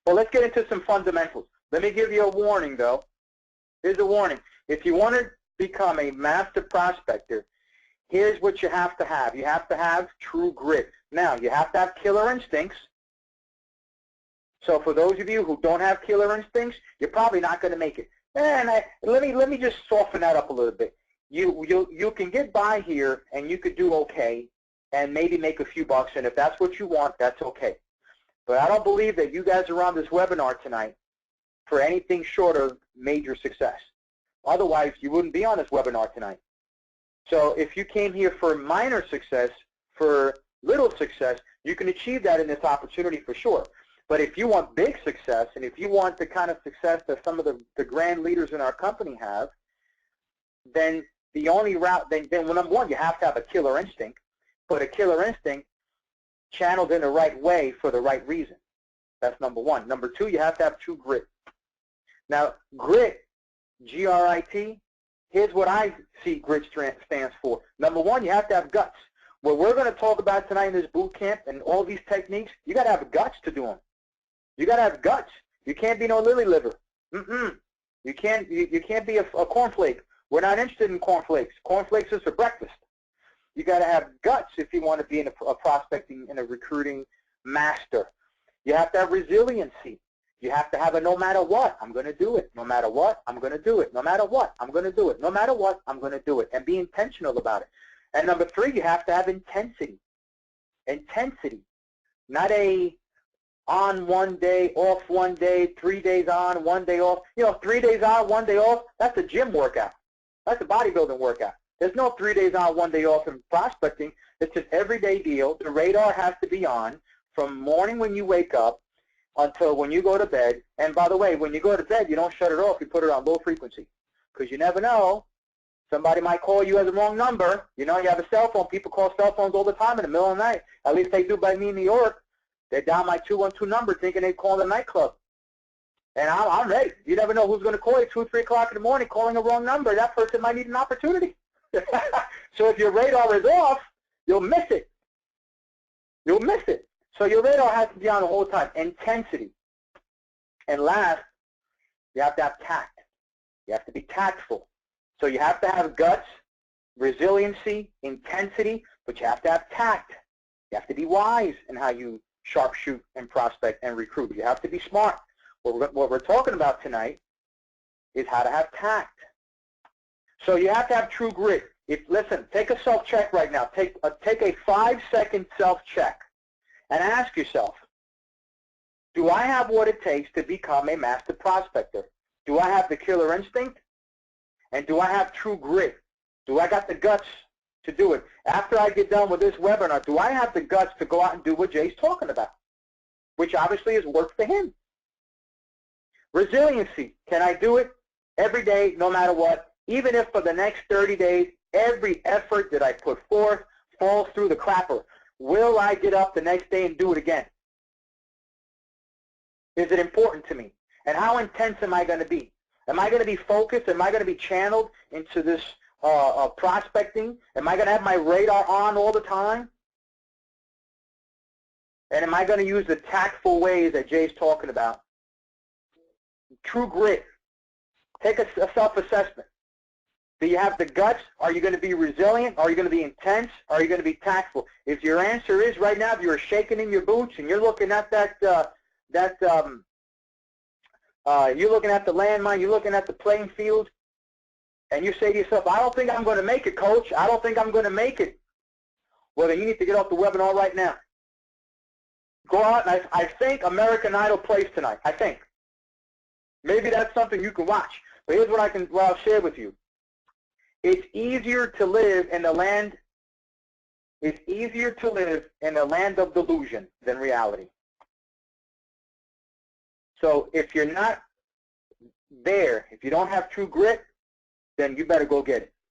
Well, let's get into some fundamentals. Let me give you a warning, though. Here's a warning. If you want to become a master prospector, here's what you have to have. You have to have true grit. Now, you have to have killer instincts. So for those of you who don't have killer instincts, you're probably not going to make it. And let me just soften that up a little bit. You can get by here, and you could do okay, and maybe make a few bucks. And if that's what you want, that's okay. But I don't believe that you guys are on this webinar tonight for anything short of major success. Otherwise, you wouldn't be on this webinar tonight. So if you came here for minor success, for little success, you can achieve that in this opportunity for sure. But if you want big success, and if you want the kind of success that some of the grand leaders in our company have, then the only route, then well, number one, you have to have a killer instinct, but a killer instinct channeled in the right way for the right reason. That's number one. Number two, you have to have true grit. Now, grit, G-R-I-T, here's what I see grit stands for. Number one, you have to have guts. What we're going to talk about tonight in this boot camp and all these techniques, you got to have guts to do them. You got to have guts. You can't be no lily liver. You can't be a cornflake. We're not interested in cornflakes. Cornflakes is for breakfast. You got to have guts if you want to be in a prospecting and a recruiting master. You have to have resiliency. You have to have a no matter what, I'm going to do it. No matter what, I'm going to do it. No matter what, I'm going to do it. No matter what, I'm going to do it. And be intentional about it. And number three, you have to have intensity. Intensity. Not a on one day, off one day, 3 days on, 1 day off. You know, 3 days on, 1 day off, that's a gym workout. That's a bodybuilding workout. There's no 3 days on, 1 day off in prospecting. It's an everyday deal. The radar has to be on from morning when you wake up until when you go to bed. And by the way, when you go to bed, you don't shut it off. You put it on low frequency because you never know. Somebody might call you as the wrong number. You know, you have a cell phone. People call cell phones all the time in the middle of the night. At least they do by me in New York. They dial my 212 number thinking they call the nightclub. And I'm ready. You never know who's going to call you 2, 3 o'clock in the morning calling a wrong number. That person might need an opportunity. So if your radar is off, you'll miss it. You'll miss it. So your radar has to be on the whole time. Intensity. And last, you have to have tact. You have to be tactful. So you have to have guts, resiliency, intensity, but you have to have tact. You have to be wise in how you sharpshoot and prospect and recruit. You have to be smart. What we're talking about tonight is how to have tact. So you have to have true grit. Listen, take a self-check right now. Take a 5-second self-check and ask yourself, do I have what it takes to become a master prospector? Do I have the killer instinct? And do I have true grit? Do I got the guts to do it? After I get done with this webinar, do I have the guts to go out and do what Jay's talking about? Which obviously has worked for him. Resiliency. Can I do it every day, no matter what? Even if for the next 30 days, every effort that I put forth falls through the crapper. Will I get up the next day and do it again? Is it important to me? And how intense am I going to be? Am I going to be focused? Am I going to be channeled into this prospecting? Am I going to have my radar on all the time? And am I going to use the tactful ways that Jay's talking about? True grit. Take a self-assessment. Do you have the guts? Are you going to be resilient? Are you going to be intense? Are you going to be tactful? If your answer is right now, if you're shaking in your boots and you're looking at you're looking at the landmine, you're looking at the playing field, and you say to yourself, I don't think I'm going to make it, coach. I don't think I'm going to make it. Well, then you need to get off the webinar right now. Go out, and I think American Idol plays tonight. I think. Maybe that's something you can watch. But here's what I'll share with you. It's easier to live in the land. It's easier to live in a land of delusion than reality. So if you're not there, if you don't have true grit, then you better go get it.